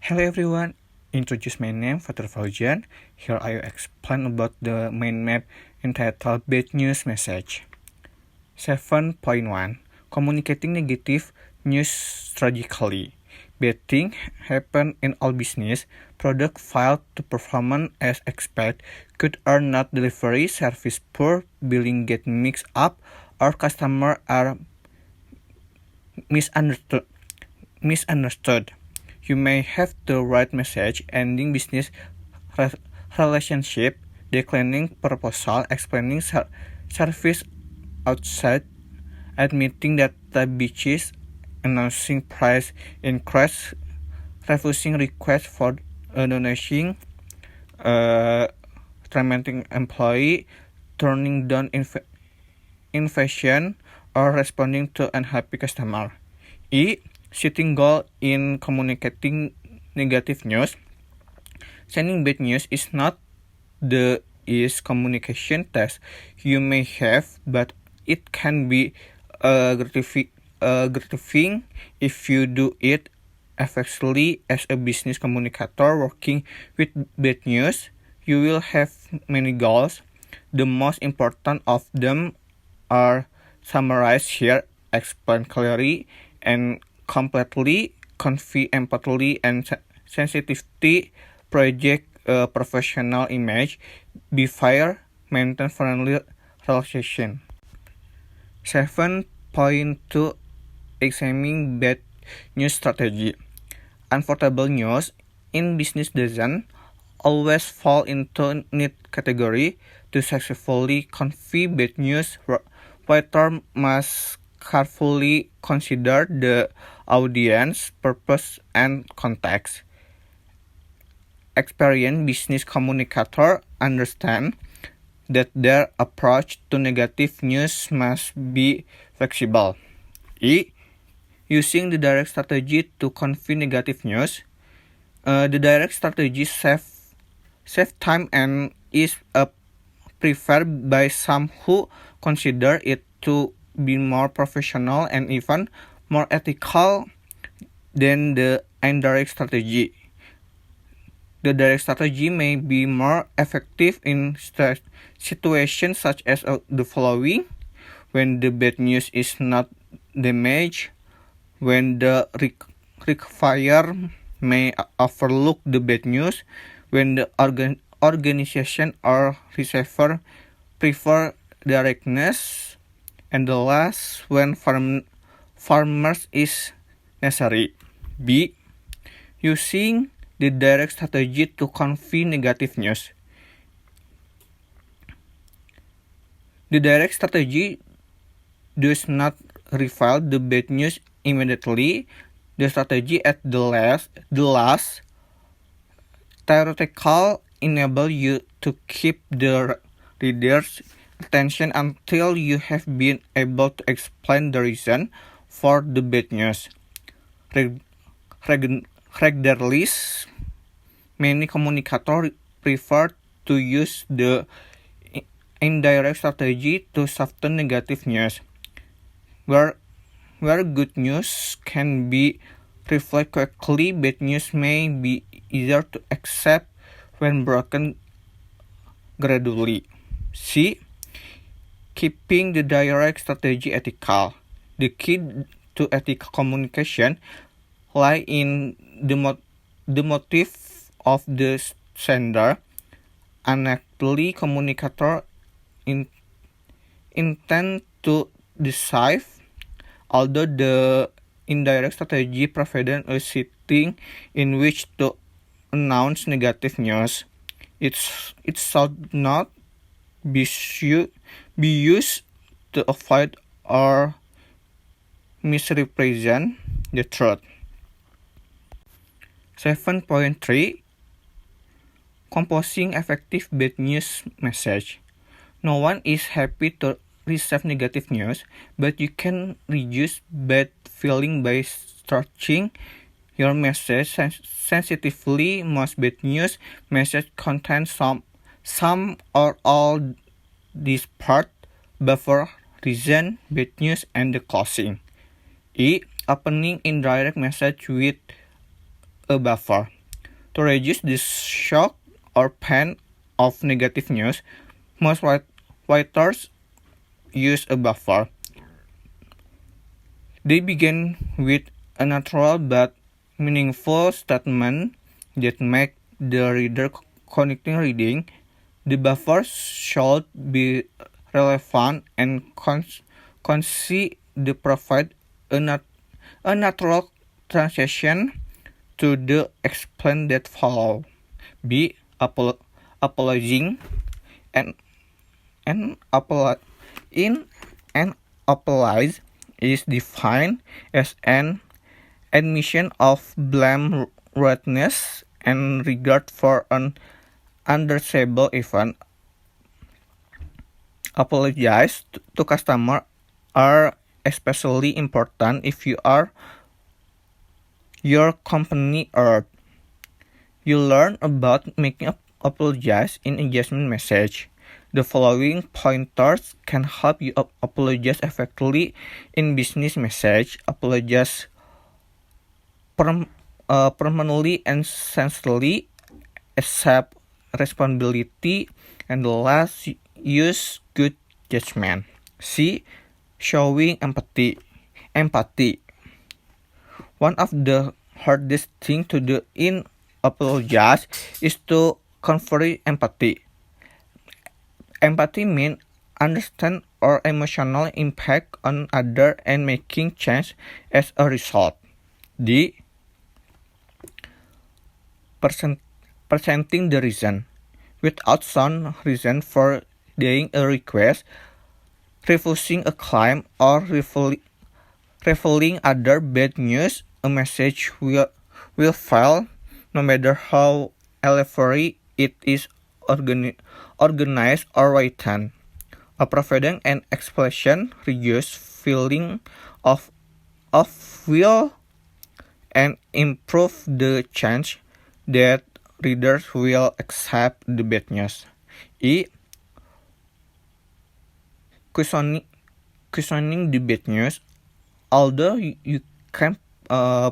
Hello everyone, introduce my name Fatur Faujan. Here I will explain about the main map entitled Bad News Message. 7.1 Communicating negative news strategically. Bad things happen in all business. Product failed to perform as expected. Goods are not delivery, service poor, billing get mixed up, or customer are misunderstood. You may have the right message, ending business relationship, declining proposal, explaining service outside, admitting data breaches, announcing price increase, refusing requests for donation, terminating employee, turning down invitation, or responding to unhappy customer. Setting goal in communicating negative news. Sending bad news is not the easiest communication task you may have, but it can be gratifying if you do it effectively. As a business communicator working with bad news, you will have many goals. The most important of them are summarized here: explain clearly and completely, convey empathy and sensitivity, project a professional image, be fair, maintain friendly relation. 7.2 Examining bad news strategy. Unforgettable news in business doesn't always fall into neat category. To successfully convey bad news, writer must carefully consider the audience, purpose, and context. Experienced business communicators understand that their approach to negative news must be flexible. Using the direct strategy to convey negative news. The direct strategy save time and is preferred by some who consider it to be more professional and even more ethical than the indirect strategy. The direct strategy may be more effective in situations such as the following: when the bad news is not damaged, when the rectifier may overlook the bad news, when the organization or receiver prefer directness, and the last, when farmers is necessary. Using the direct strategy to convey negative news. The direct strategy does not reveal the bad news immediately. The strategy at the last theoretical enable you to keep the reader's attention until you have been able to explain the reason for the bad news. Regardless, many communicators prefer to use the indirect strategy to soften negative news. Where good news can be reflected quickly, bad news may be easier to accept when broken gradually. Keeping the direct strategy ethical. The key to ethical communication lie in the motive of the sender. Unethically, communicator intend to deceive. Although the indirect strategy provides a setting in which to announce negative news, it should not be used to avoid or misrepresent the truth. 7.3 Composing effective bad news message. No one is happy to receive negative news, but you can reduce bad feeling by structuring your message sensitively. Most bad news message contain some or all these parts: buffer, reason, bad news, and the closing. Opening indirect message with a buffer. To reduce the shock or pain of negative news, most writers use a buffer. They begin with a natural but meaningful statement that make the reader connecting reading. The buffer should be relevant and concise to provide a natural transition to the explain that follow. B. Apologizing and apologize is defined as an admission of blameworthiness and regard for an unreasonable event. Apologize to customer are especially important if your company or you learn about making apologize in engagement message. The following pointers can help you apologize effectively in business message. Apologize permanently and sincerely, accept responsibility, and last, use good judgment. C. Showing empathy. One of the hardest things to do in apologize is to convey empathy. Empathy means understand or emotional impact on others and making change as a result. D. Presenting the reason. Without sound reason for denying a request, refusing a claim, or revealing other bad news, a message will fail no matter how elaborate it is organized or written. Providing an explanation reduces feeling of will and improve the chance that readers will accept the bad news. E. Questioning the bad news. Although you can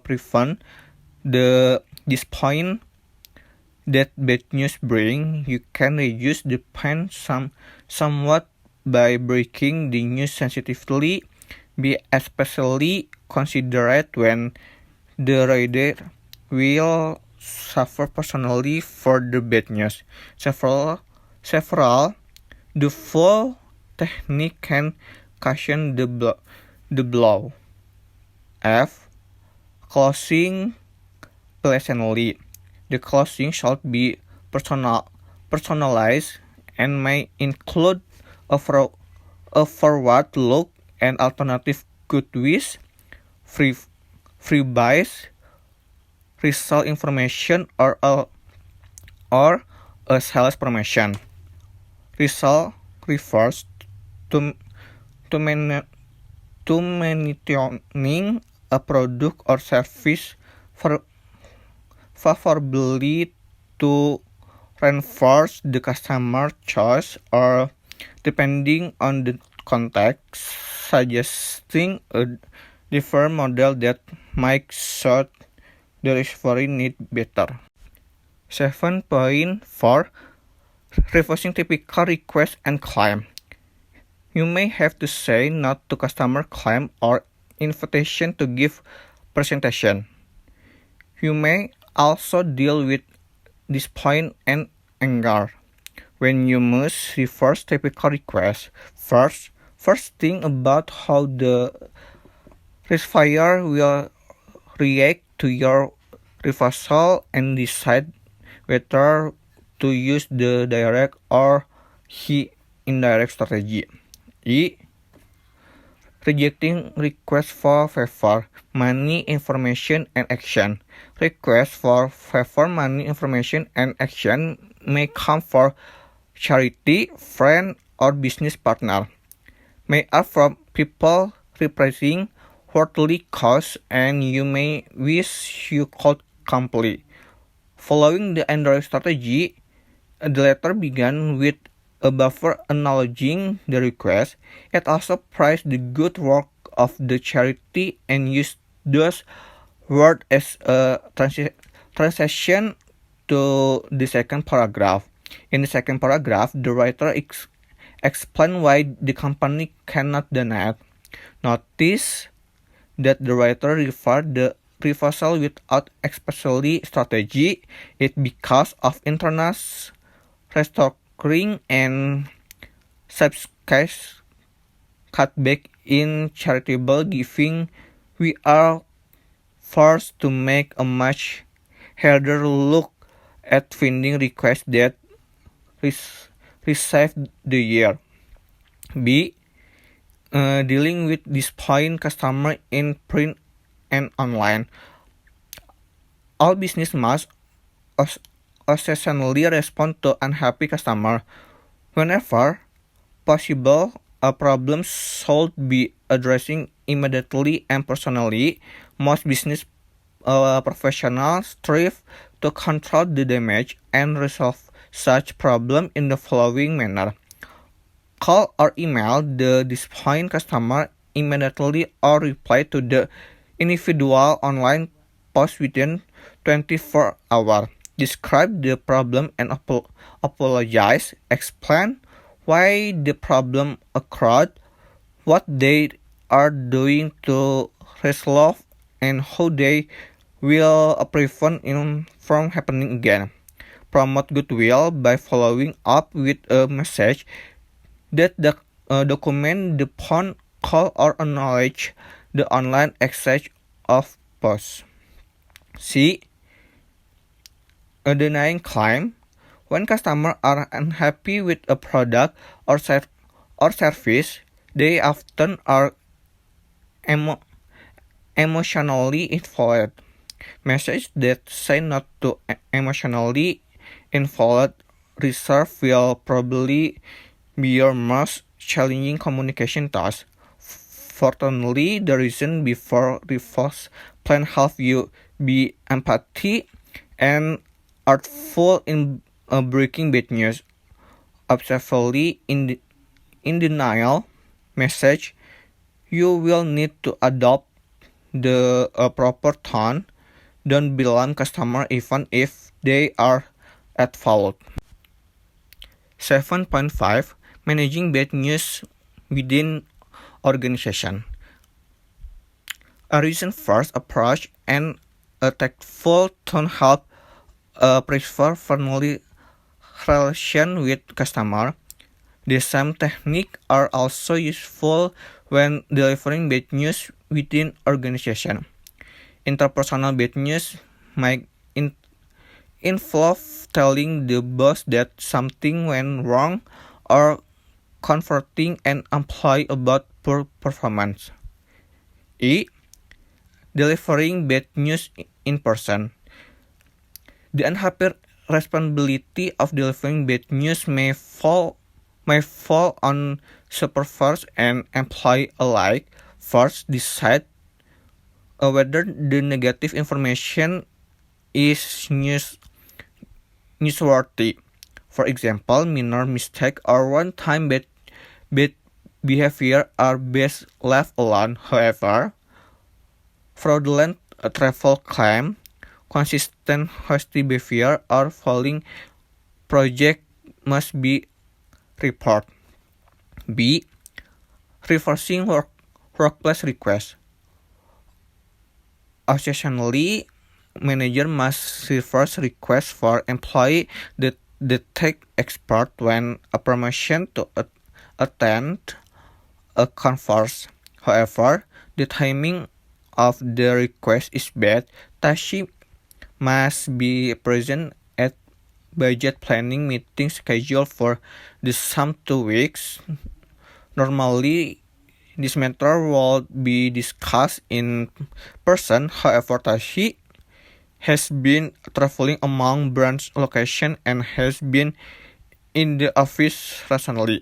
prevent this point that bad news bring, you can reduce the pain somewhat by breaking the news sensitively. Be especially considerate when the reader will suffer personally for the bad news. Several the full technique can cushion the blow. F. Closing pleasantly. The closing should be personalized and may include a forward look and alternative good wish, free buys, result information, or a sales promotion. Result refers to maintaining a product or service favorably to reinforce the customer choice or, depending on the context, suggesting a different model that might suit the delivery need better. 7.4 Refusing typical request and claim. You may have to say no to customer claim or invitation to give presentation. You may also deal with disappointment and anger. When you must refuse typical requests, first think about how the receiver will react to your refusal and decide whether to use the direct or indirect strategy. E. Rejecting requests for favor, money, information, and action. Requests for favor, money, information, and action may come for charity, friend, or business partner. May are from people representing worldly cause, and you may wish you could complete. Following the indirect strategy, the letter began with a buffer acknowledging the request. It also praised the good work of the charity and used those words as a Transition to the second paragraph. In the second paragraph, the writer explains why the company cannot deny it. Notice that the writer referred the reversal without especially strategy. It because of internal restructuring and subcase cutback in charitable giving, we are forced to make a much harder look at funding requests that received the year. B. Dealing with disappointed customer in print and online. All business must occasionally respond to unhappy customer. Whenever possible, a problem should be addressing immediately and personally. Most business professionals strive to control the damage and resolve such problem in the following manner. Call or email the disappointed customer immediately or reply to the individual online post within 24 hours. Describe the problem and apologize. Explain why the problem occurred, what they are doing to resolve, and how they will prevent it from happening again. Promote goodwill by following up with a message that document the phone call or acknowledge the online exchange of posts. C. Denying claim. When customers are unhappy with a product or service, they often are emotionally involved. Messages that say not to emotionally involved reserve will probably be your most challenging communication task. Fortunately, the reason before reverse plan help you be empathy and artful in breaking bad news. Obsessively in denial message, you will need to adopt the proper tone. Don't blame customer even if they are at fault. 7.5 Managing bad news within organization. A reason-first approach and a tactful tone help preserve friendly relation with customer. The same technique are also useful when delivering bad news within organization. Interpersonal bad news might involve telling the boss that something went wrong or confronting an employee about poor performance. E. Delivering bad news in person. The unhappy responsibility of delivering bad news may fall on supervisors and employees alike. First, decide whether the negative information is newsworthy. For example, minor mistake or one-time bad behavior are best left alone. However, fraudulent travel claim, consistent hostile behavior, or failing project must be reported. B. Reversing workplace requests. Occasionally, manager must reverse requests for employee that take expert when a promotion to attend a conference. However, the timing of the request is bad. Tashi must be present at budget planning meeting scheduled for the same 2 weeks. Normally, this matter will be discussed in person. However, Tashi has been traveling among branch locations and has been in the office recently.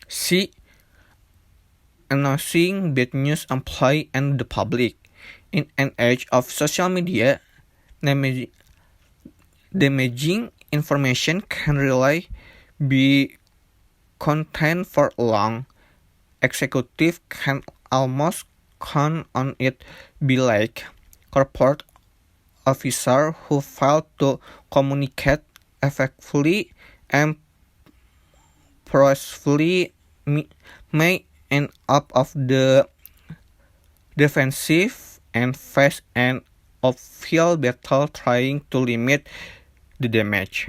C. Announcing bad news employee and the public. In an age of social media, damaging information can really be contained for long. Executive can almost count on it be like corporate officers who failed to communicate effectively and forcefully may end up of the defensive and face an uphill battle trying to limit the damage.